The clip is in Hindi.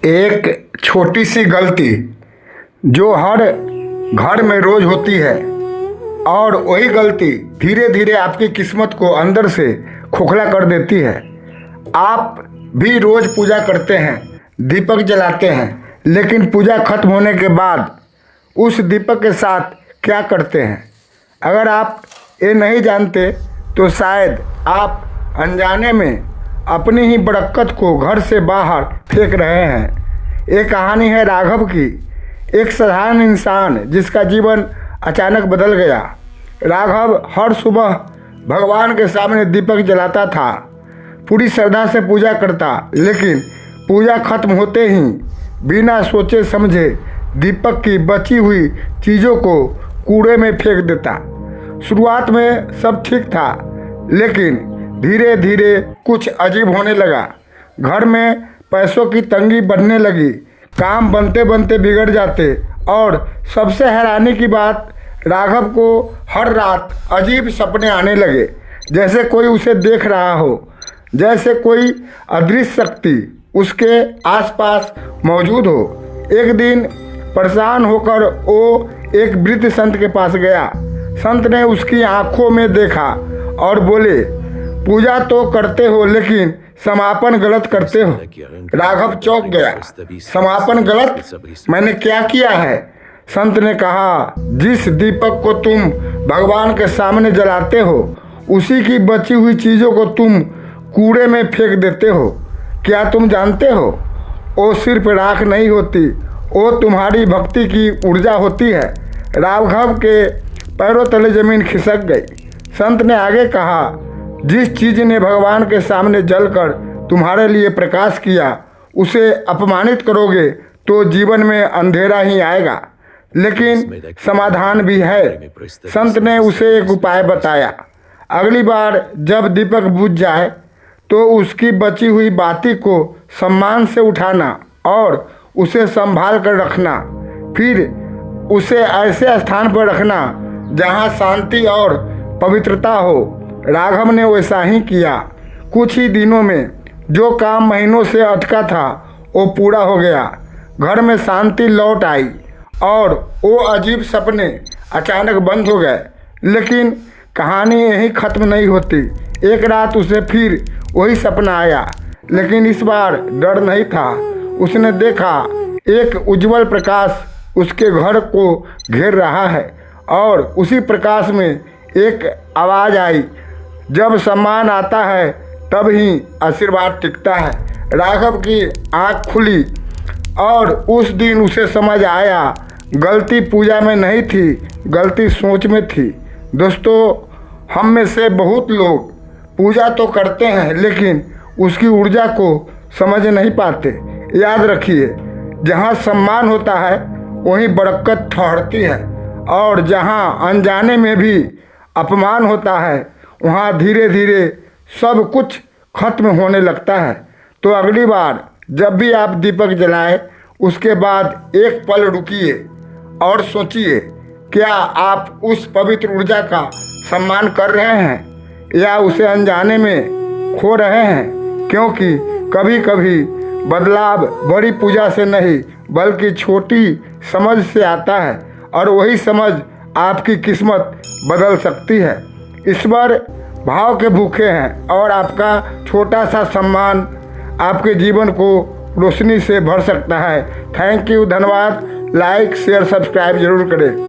एक छोटी सी गलती जो हर घर में रोज होती है और वही गलती धीरे धीरे आपकी किस्मत को अंदर से खोखला कर देती है। आप भी रोज पूजा करते हैं, दीपक जलाते हैं, लेकिन पूजा खत्म होने के बाद उस दीपक के साथ क्या करते हैं? अगर आप ये नहीं जानते तो शायद आप अनजाने में अपनी ही बरक़्क़त को घर से बाहर फेंक रहे हैं। एक कहानी है राघव की, एक साधारण इंसान जिसका जीवन अचानक बदल गया। राघव हर सुबह भगवान के सामने दीपक जलाता था, पूरी श्रद्धा से पूजा करता, लेकिन पूजा खत्म होते ही बिना सोचे समझे दीपक की बची हुई चीज़ों को कूड़े में फेंक देता। शुरुआत में सब ठीक था, लेकिन धीरे धीरे कुछ अजीब होने लगा। घर में पैसों की तंगी बढ़ने लगी, काम बनते बनते बिगड़ जाते, और सबसे हैरानी की बात, राघव को हर रात अजीब सपने आने लगे, जैसे कोई उसे देख रहा हो, जैसे कोई अदृश्य शक्ति उसके आसपास मौजूद हो। एक दिन परेशान होकर वो एक वृद्ध संत के पास गया। संत ने उसकी आंखों में देखा और बोले, पूजा तो करते हो लेकिन समापन गलत करते हो। राघव चौंक गया। समापन गलत? मैंने क्या किया है? संत ने कहा, जिस दीपक को तुम भगवान के सामने जलाते हो उसी की बची हुई चीज़ों को तुम कूड़े में फेंक देते हो। क्या तुम जानते हो, वो सिर्फ राख नहीं होती, वो तुम्हारी भक्ति की ऊर्जा होती है। राघव के पैरों तले जमीन खिसक गई। संत ने आगे कहा, जिस चीज़ ने भगवान के सामने जलकर तुम्हारे लिए प्रकाश किया उसे अपमानित करोगे तो जीवन में अंधेरा ही आएगा, लेकिन समाधान भी है। संत ने उसे एक उपाय बताया। अगली बार जब दीपक बुझ जाए तो उसकी बची हुई बाती को सम्मान से उठाना और उसे संभाल कर रखना। फिर उसे ऐसे स्थान पर रखना जहाँ शांति और पवित्रता हो। राघव ने वैसा ही किया। कुछ ही दिनों में जो काम महीनों से अटका था वो पूरा हो गया। घर में शांति लौट आई और वो अजीब सपने अचानक बंद हो गए। लेकिन कहानी यहीं ख़त्म नहीं होती। एक रात उसे फिर वही सपना आया, लेकिन इस बार डर नहीं था। उसने देखा एक उज्जवल प्रकाश उसके घर को घेर रहा है और उसी प्रकाश में एक आवाज़ आई, जब सम्मान आता है तब ही आशीर्वाद टिकता है। राघव की आँख खुली और उस दिन उसे समझ आया, गलती पूजा में नहीं थी, गलती सोच में थी। दोस्तों, हम में से बहुत लोग पूजा तो करते हैं लेकिन उसकी ऊर्जा को समझ नहीं पाते। याद रखिए, जहाँ सम्मान होता है वहीं बरक़्क़त ठहरती है, और जहाँ अनजाने में भी अपमान होता है वहाँ धीरे धीरे सब कुछ खत्म होने लगता है। तो अगली बार जब भी आप दीपक जलाएं, उसके बाद एक पल रुकिए और सोचिए, क्या आप उस पवित्र ऊर्जा का सम्मान कर रहे हैं या उसे अनजाने में खो रहे हैं? क्योंकि कभी कभी बदलाव बड़ी पूजा से नहीं बल्कि छोटी समझ से आता है, और वही समझ आपकी किस्मत बदल सकती है। ईश्वर भाव के भूखे हैं और आपका छोटा सा सम्मान आपके जीवन को रोशनी से भर सकता है। थैंक यू, धन्यवाद। लाइक शेयर सब्सक्राइब जरूर करें।